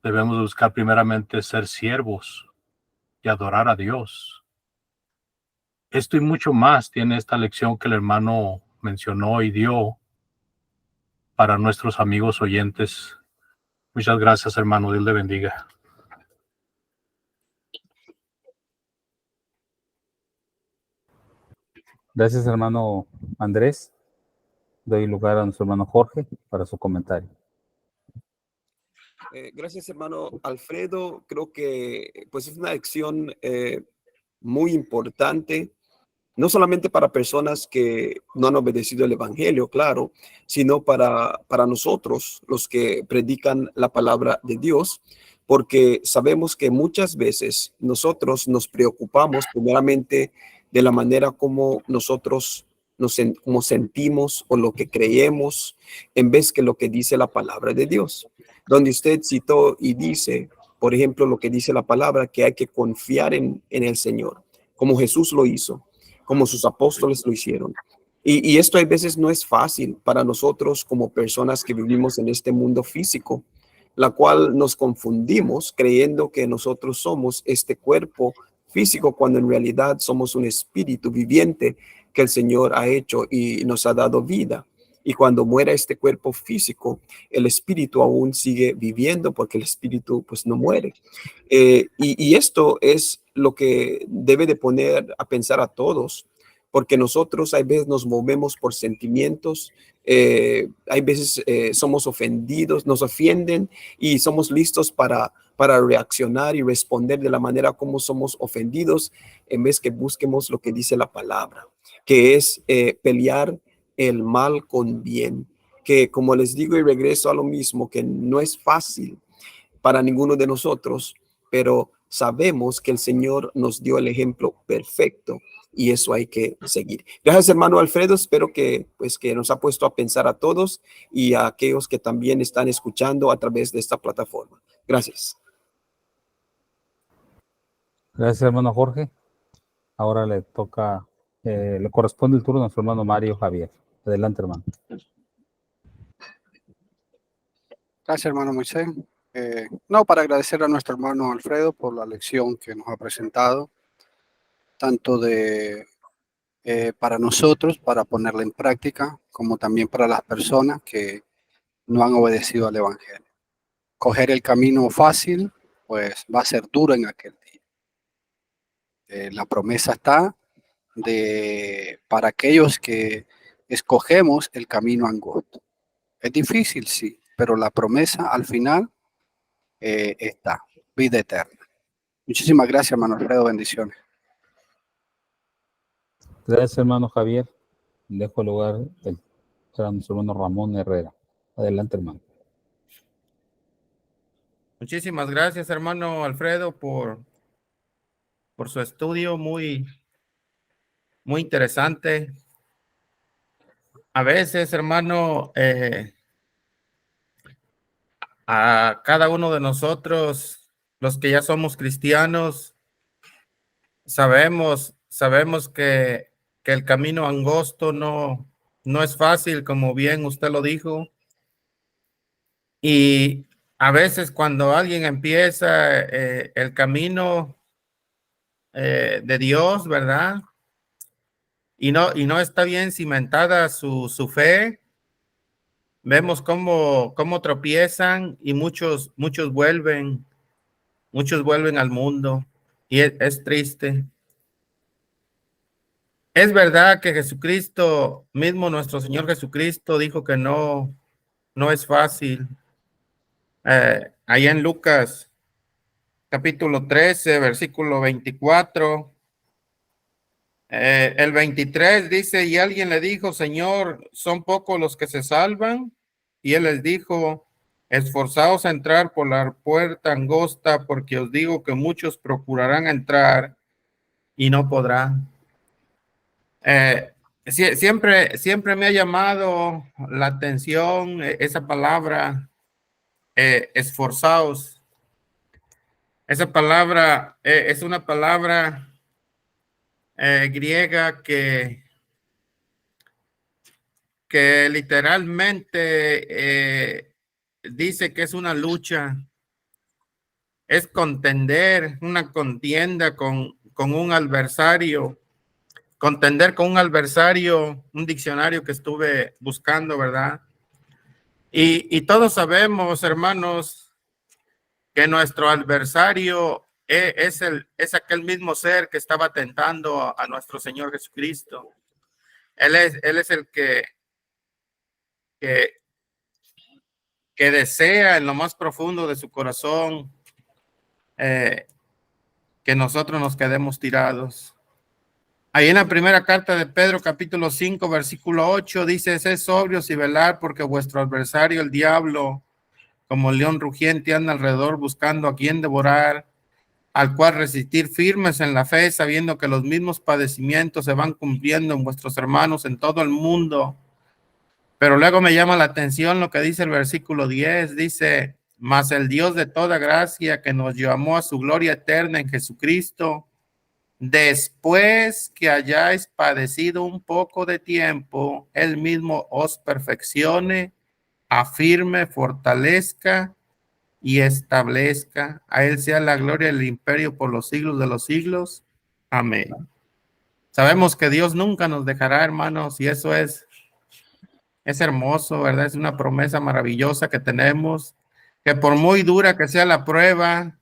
debemos buscar primeramente ser siervos y adorar a Dios. Esto y mucho más tiene esta lección que el hermano mencionó y dio para nuestros amigos oyentes. Muchas gracias, hermano. Dios le bendiga.
Gracias, hermano Andrés. Doy lugar a nuestro hermano Jorge para su comentario.
Gracias, hermano Alfredo. Creo que pues es una lección muy importante, no solamente para personas que no han obedecido el evangelio, claro, sino para nosotros, los que predican la palabra de Dios, porque sabemos que muchas veces nosotros nos preocupamos primeramente de la manera como nosotros como sentimos o lo que creemos, en vez que lo que dice la palabra de Dios, donde usted citó y dice, por ejemplo, lo que dice la palabra, que hay que confiar en el Señor, como Jesús lo hizo, como sus apóstoles lo hicieron. Y esto a veces no es fácil para nosotros como personas que vivimos en este mundo físico, la cual nos confundimos creyendo que nosotros somos este cuerpo físico cuando en realidad somos un espíritu viviente que el Señor ha hecho y nos ha dado vida. Y cuando muera este cuerpo físico, el espíritu aún sigue viviendo porque el espíritu pues no muere. Y esto es lo que debe de poner a pensar a todos, porque nosotros hay veces nos movemos por sentimientos, hay veces somos ofendidos, nos ofenden y somos listos para reaccionar y responder de la manera como somos ofendidos, en vez que busquemos lo que dice la palabra, que es pelear el mal con bien, que como les digo y regreso a lo mismo, que no es fácil para ninguno de nosotros, pero sabemos que el Señor nos dio el ejemplo perfecto y eso hay que seguir. Gracias, hermano Alfredo. Espero que nos ha puesto a pensar a todos y a aquellos que también están escuchando a través de esta plataforma. Gracias.
Gracias, hermano Jorge. Ahora le corresponde el turno a nuestro hermano Mario Javier. Adelante, hermano.
Gracias, hermano Moisés. No, para agradecer a nuestro hermano Alfredo por la lección que nos ha presentado, tanto para nosotros, para ponerla en práctica, como también para las personas que no han obedecido al Evangelio. Coger el camino fácil, pues va a ser duro en aquel día. La promesa está para aquellos que escogemos el camino angosto. Es difícil, sí, pero la promesa al final está, vida eterna. Muchísimas gracias, hermano Alfredo, bendiciones.
Gracias, hermano Javier. Dejo el lugar para nuestro hermano Ramón Herrera. Adelante, hermano.
Muchísimas gracias, hermano Alfredo, por su estudio muy interesante. A veces, hermano, a cada uno de nosotros, los que ya somos cristianos, sabemos que el camino angosto no es fácil, como bien usted lo dijo. Y a veces cuando alguien empieza el camino de Dios, ¿verdad? Y no está bien cimentada su fe, vemos cómo tropiezan y muchos vuelven al mundo y es triste. Es verdad que Jesucristo, mismo nuestro Señor Jesucristo, dijo que no es fácil, Ahí en Lucas capítulo 13, versículo 24. El 23 dice, y alguien le dijo, Señor, ¿son pocos los que se salvan? Y él les dijo, esforzaos a entrar por la puerta angosta, porque os digo que muchos procurarán entrar y no podrán. Siempre me ha llamado la atención esa palabra, esforzaos. Esa palabra es una palabra griega que literalmente dice que es una lucha, es contender, una contienda con un adversario, contender con un adversario, un diccionario que estuve buscando, ¿verdad? Y todos sabemos, hermanos, que nuestro adversario es aquel mismo ser que estaba tentando a nuestro Señor Jesucristo. Él es el que desea en lo más profundo de su corazón que nosotros nos quedemos tirados. Ahí en la primera carta de Pedro, capítulo 5, versículo 8, dice, sed sobrios y velar, porque vuestro adversario, el diablo, como león rugiente, anda alrededor buscando a quien devorar, al cual resistir firmes en la fe, sabiendo que los mismos padecimientos se van cumpliendo en vuestros hermanos en todo el mundo. Pero luego me llama la atención lo que dice el versículo 10, dice, mas el Dios de toda gracia, que nos llamó a su gloria eterna en Jesucristo, después que hayáis padecido un poco de tiempo, él mismo os perfeccione, afirme, fortalezca y establezca. A él sea la gloria del imperio por los siglos de los siglos. Amén. Sabemos que Dios nunca nos dejará, hermanos, y eso es hermoso, ¿verdad? Es una promesa maravillosa que tenemos, que por muy dura que sea la prueba,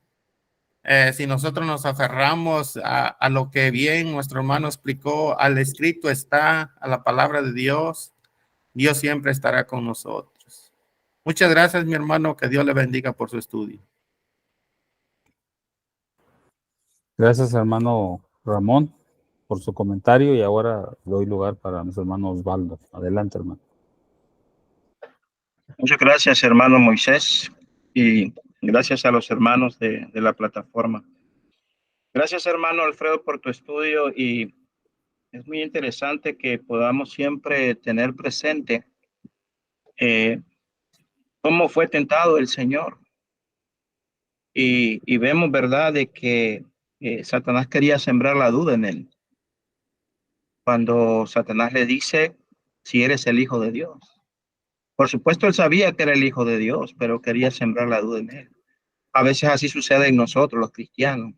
si nosotros nos aferramos a lo que bien nuestro hermano explicó, al escrito está, a la palabra de Dios, Dios siempre estará con nosotros. Muchas gracias, mi hermano, que Dios le bendiga por su estudio.
Gracias, hermano Ramón, por su comentario, y ahora doy lugar para nuestro hermano Osvaldo. Adelante, hermano.
Muchas gracias, hermano Moisés, y gracias a los hermanos de la plataforma. Gracias, hermano Alfredo, por tu estudio, y es muy interesante que podamos siempre tener presente cómo fue tentado el Señor. Y vemos, ¿verdad?, de que Satanás quería sembrar la duda en él. Cuando Satanás le dice, si eres el Hijo de Dios. Por supuesto, él sabía que era el Hijo de Dios, pero quería sembrar la duda en él. A veces así sucede en nosotros, los cristianos.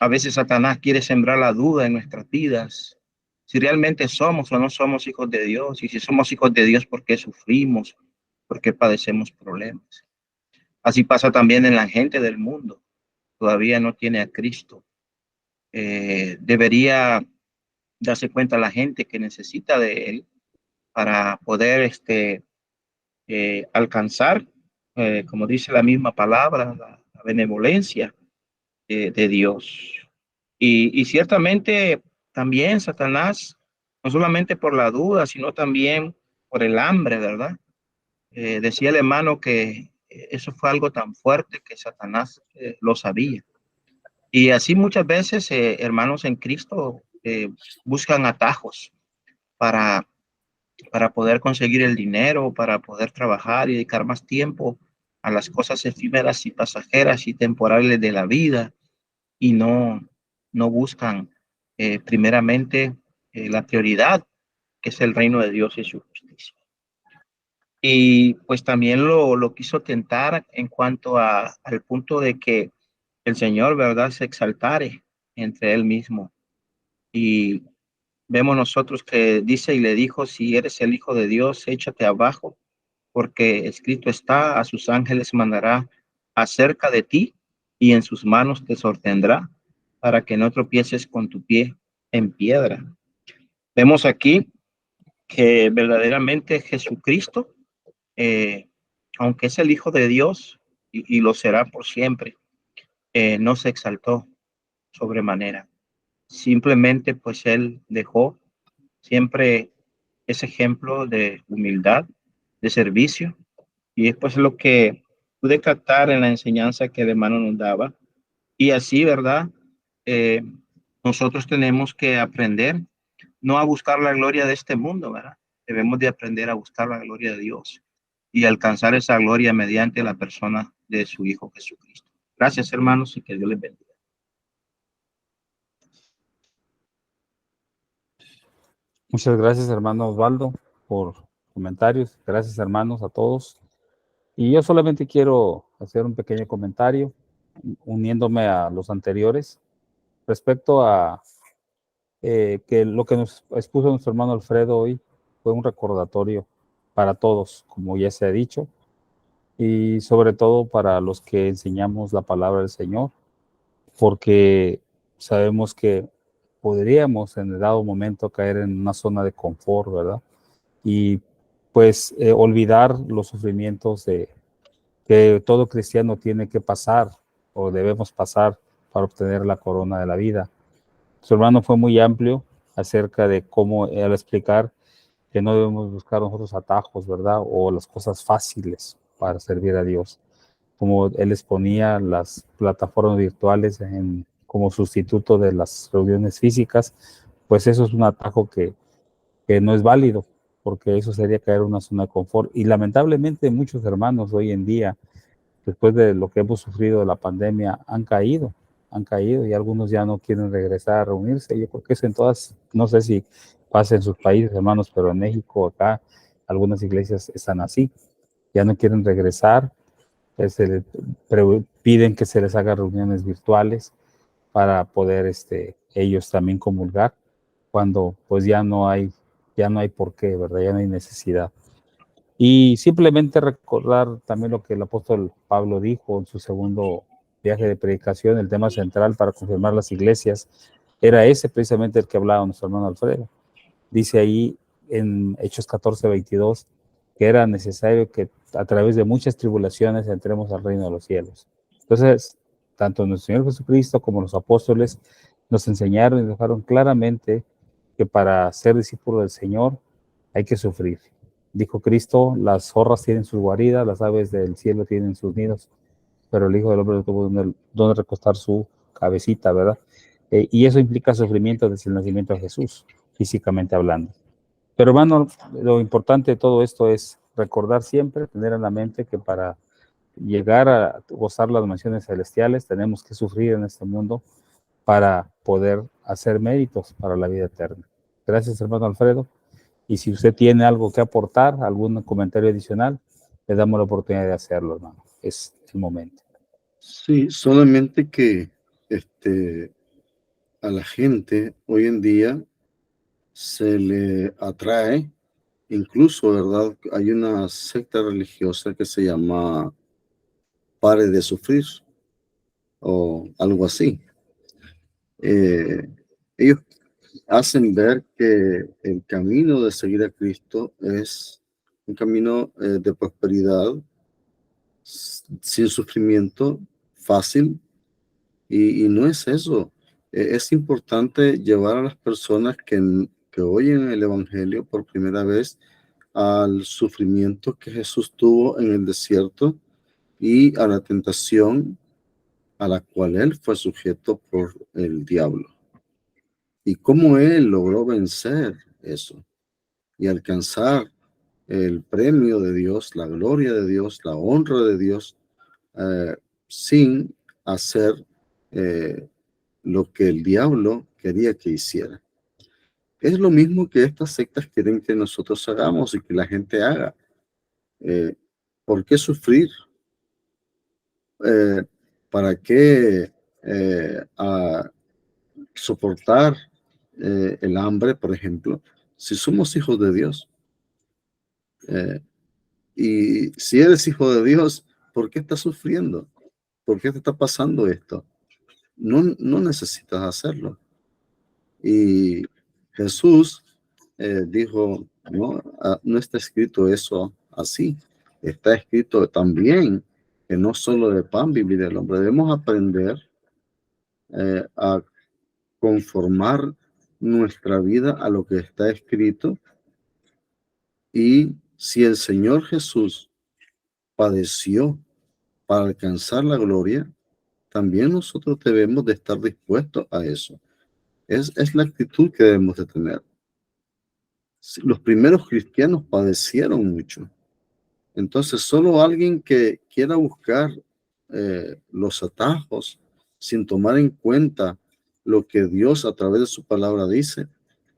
A veces Satanás quiere sembrar la duda en nuestras vidas, si realmente somos o no somos hijos de Dios, y si somos hijos de Dios, ¿por qué sufrimos? ¿Por qué padecemos problemas? Así pasa también en la gente del mundo. Todavía no tiene a Cristo. Debería darse cuenta la gente que necesita de Él para poder alcanzar, como dice la misma palabra, la benevolencia de Dios. Y ciertamente también Satanás, no solamente por la duda, sino también por el hambre, ¿verdad? Decía el hermano que eso fue algo tan fuerte que Satanás lo sabía. Y así muchas veces, hermanos en Cristo, buscan atajos para poder conseguir el dinero, para poder trabajar y dedicar más tiempo a las cosas efímeras y pasajeras y temporales de la vida, y no buscan primeramente la prioridad, que es el reino de Dios y su justicia. Y pues también lo quiso tentar en cuanto al punto de que el Señor, ¿verdad?, se exaltare entre él mismo. Y vemos nosotros que dice y le dijo, si eres el Hijo de Dios, échate abajo, porque escrito está, a sus ángeles mandará acerca de ti, y en sus manos te sostendrá, para que no tropieces con tu pie en piedra. Vemos aquí que verdaderamente Jesucristo, aunque es el Hijo de Dios, y lo será por siempre. No se exaltó sobremanera. Simplemente pues él dejó siempre ese ejemplo de humildad, de servicio, y es pues lo que pude captar en la enseñanza que el hermano nos daba. Y así, ¿verdad? Eh, Nosotros tenemos que aprender no a buscar la gloria de este mundo, ¿verdad? Debemos de aprender a buscar la gloria de Dios y alcanzar esa gloria mediante la persona de su Hijo Jesucristo. Gracias, hermanos, y que Dios les bendiga.
Muchas gracias, hermano Osvaldo, por comentarios. Gracias, hermanos, a todos. Y yo solamente quiero hacer un pequeño comentario, uniéndome a los anteriores, respecto a que lo que nos expuso nuestro hermano Alfredo hoy fue un recordatorio para todos, como ya se ha dicho, y sobre todo para los que enseñamos la palabra del Señor, porque sabemos que podríamos en el dado momento caer en una zona de confort, ¿verdad? Y pues olvidar los sufrimientos que todo cristiano tiene que pasar o debemos pasar para obtener la corona de la vida. Su hermano fue muy amplio acerca de cómo, al explicar que no debemos buscar nosotros atajos, ¿verdad? O las cosas fáciles para servir a Dios. Como él exponía las plataformas virtuales como sustituto de las reuniones físicas, pues eso es un atajo que no es válido, porque eso sería caer en una zona de confort. Y lamentablemente muchos hermanos hoy en día, después de lo que hemos sufrido de la pandemia, han caído y algunos ya no quieren regresar a reunirse. Yo creo que es en todas, no sé si pasa en sus países, hermanos, pero en México, acá, algunas iglesias están así, ya no quieren regresar, piden que se les haga reuniones virtuales para poder ellos también comulgar, cuando pues ya no hay por qué, ¿verdad? Ya no hay necesidad. Y simplemente recordar también lo que el apóstol Pablo dijo en su segundo viaje de predicación, el tema central para confirmar las iglesias, era ese precisamente el que hablaba nuestro hermano Alfredo. Dice ahí en Hechos 14:22 que era necesario que a través de muchas tribulaciones entremos al reino de los cielos. Entonces, tanto nuestro Señor Jesucristo como los apóstoles nos enseñaron y dejaron claramente que para ser discípulo del Señor hay que sufrir. Dijo Cristo, las zorras tienen sus guaridas, las aves del cielo tienen sus nidos, pero el Hijo del Hombre no tuvo donde recostar su cabecita, ¿verdad? Y eso implica sufrimiento desde el nacimiento de Jesús, físicamente hablando. Pero hermano, lo importante de todo esto es recordar siempre, tener en la mente que para llegar a gozar las mansiones celestiales tenemos que sufrir en este mundo para poder hacer méritos para la vida eterna. Gracias, hermano Alfredo. Y si usted tiene algo que aportar, algún comentario adicional, le damos la oportunidad de hacerlo, hermano. Es el momento.
Sí, solamente que a la gente hoy en día se le atrae, incluso, ¿verdad? Hay una secta religiosa que se llama Pare de Sufrir o algo así. Ellos hacen ver que el camino de seguir a Cristo es un camino de prosperidad, sin sufrimiento, fácil, y no es eso. Es importante llevar a las personas que oyen el Evangelio por primera vez al sufrimiento que Jesús tuvo en el desierto y a la tentación a la cual él fue sujeto por el diablo. Y cómo él logró vencer eso y alcanzar el premio de Dios, la gloria de Dios, la honra de Dios, sin hacer lo que el diablo quería que hiciera. Es lo mismo que estas sectas quieren que nosotros hagamos y que la gente haga. ¿Por qué sufrir? ¿Para qué soportar el hambre, por ejemplo, si somos hijos de Dios? Y si eres hijo de Dios, ¿por qué estás sufriendo? ¿Por qué te está pasando esto? No necesitas hacerlo. Y Jesús dijo, no está escrito eso así. Está escrito también que no solo de pan vivirá el hombre. Debemos aprender a conformar nuestra vida a lo que está escrito. Y si el Señor Jesús padeció para alcanzar la gloria, también nosotros debemos de estar dispuestos a eso. Es la actitud que debemos de tener. Los primeros cristianos padecieron mucho. Entonces, solo alguien que quiera buscar los atajos sin tomar en cuenta lo que Dios a través de su palabra dice,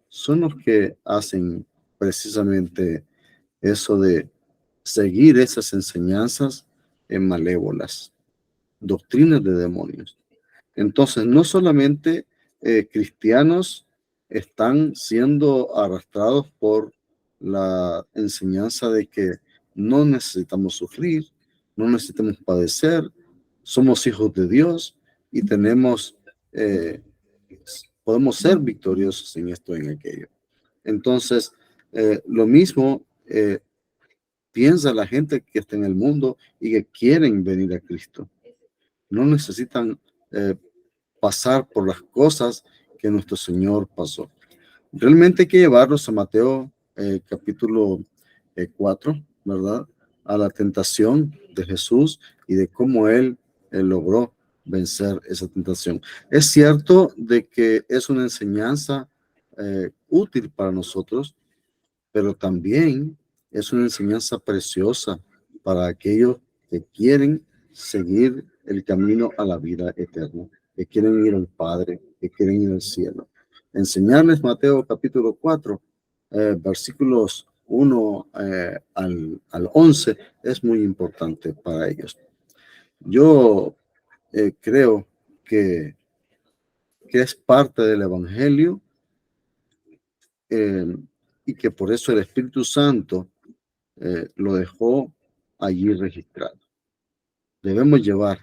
son los que hacen precisamente eso de seguir esas enseñanzas malévolas, doctrinas de demonios. Entonces, no solamente cristianos están siendo arrastrados por la enseñanza de que no necesitamos sufrir, no necesitamos padecer, somos hijos de Dios y podemos ser victoriosos en esto y en aquello. Entonces, lo mismo piensa la gente que está en el mundo y que quieren venir a Cristo. No necesitan pasar por las cosas que nuestro Señor pasó. Realmente hay que llevarlos a Mateo capítulo 4, ¿verdad? A la tentación de Jesús y de cómo Él logró vencer esa tentación. Es cierto de que es una enseñanza útil para nosotros, pero también es una enseñanza preciosa para aquellos que quieren seguir el camino a la vida eterna, que quieren ir al Padre, que quieren ir al cielo. Enseñarles Mateo capítulo 4, versículos 1 al 11 es muy importante para ellos. Yo creo que es parte del Evangelio y que por eso el Espíritu Santo lo dejó allí registrado. Debemos llevar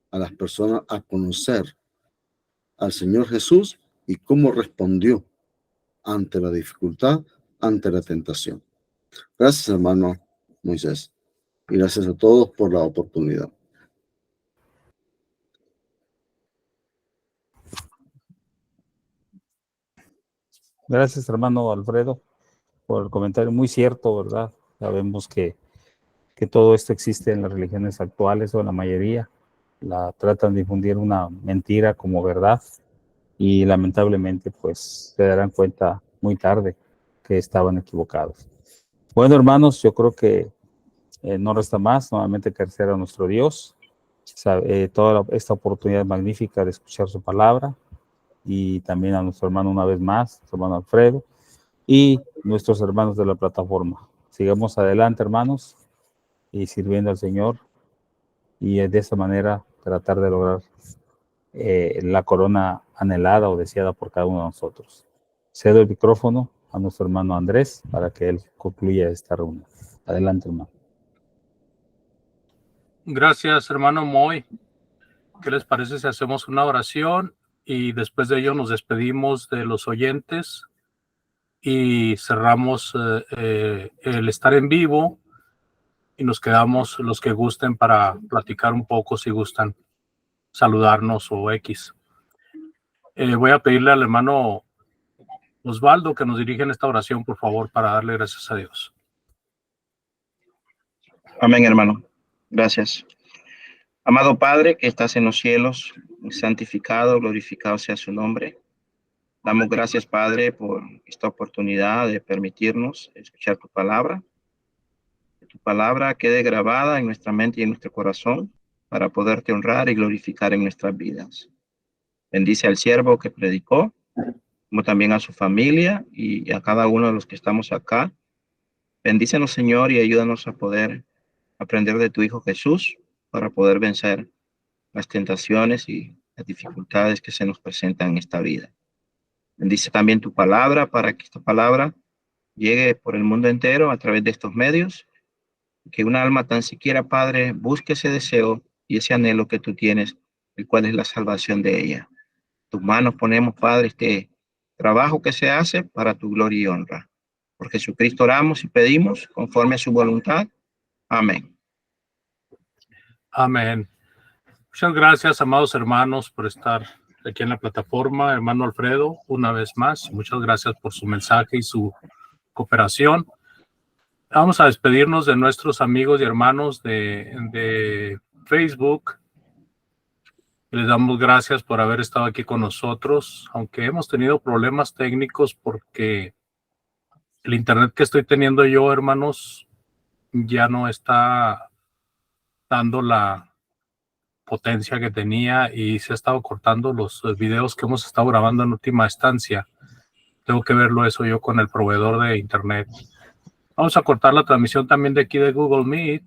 a las personas a conocer al Señor Jesús y cómo respondió ante la dificultad, ante la tentación. Gracias, hermano Moisés, y gracias a todos por la oportunidad.
Gracias, hermano Alfredo, por el comentario muy cierto, ¿verdad? Sabemos que todo esto existe en las religiones actuales, o la mayoría la tratan de difundir una mentira como verdad, y lamentablemente pues se darán cuenta muy tarde que estaban equivocados. Bueno, hermanos, yo creo que no resta más, nuevamente agradecer a nuestro Dios toda esta oportunidad magnífica de escuchar su palabra, y también a nuestro hermano una vez más, nuestro hermano Alfredo, y nuestros hermanos de la plataforma. Sigamos adelante, hermanos, y sirviendo al Señor, y de esa manera tratar de lograr la corona anhelada o deseada por cada uno de nosotros. Cedo el micrófono a nuestro hermano Andrés para que él concluya esta reunión. Adelante, hermano.
Gracias, hermano Moy. ¿Qué les parece si hacemos una oración y después de ello nos despedimos de los oyentes y cerramos el estar en vivo y nos quedamos los que gusten para platicar un poco, si gustan saludarnos o X? Voy a pedirle al hermano Osvaldo que nos dirija en esta oración, por favor, para darle gracias a Dios.
Amén, hermano. Gracias. Amado Padre que estás en los cielos, santificado, glorificado sea su nombre. Damos gracias, Padre, por esta oportunidad de permitirnos escuchar tu palabra. Que tu palabra quede grabada en nuestra mente y en nuestro corazón para poderte honrar y glorificar en nuestras vidas. Bendice al siervo que predicó, como también a su familia y a cada uno de los que estamos acá. Bendícenos, Señor, y ayúdanos a poder aprender de tu Hijo Jesús para poder vencer las tentaciones y las dificultades que se nos presentan en esta vida. Bendice también tu palabra para que esta palabra llegue por el mundo entero a través de estos medios, que una alma tan siquiera, Padre, busque ese deseo y ese anhelo que tú tienes, el cual es la salvación de ella. Tus manos ponemos, Padre, este trabajo que se hace para tu gloria y honra. Por Jesucristo oramos y pedimos conforme a su voluntad. Amén.
Amén. Muchas gracias, amados hermanos, por estar aquí en la plataforma. Hermano Alfredo, una vez más, muchas gracias por su mensaje y su cooperación. Vamos a despedirnos de nuestros amigos y hermanos de Facebook. Les damos gracias por haber estado aquí con nosotros, aunque hemos tenido problemas técnicos porque el internet que estoy teniendo yo, hermanos, ya no está dando la potencia que tenía y se ha estado cortando los videos que hemos estado grabando en última instancia. Tengo que verlo eso yo con el proveedor de internet. Vamos a cortar la transmisión también de aquí de Google Meet.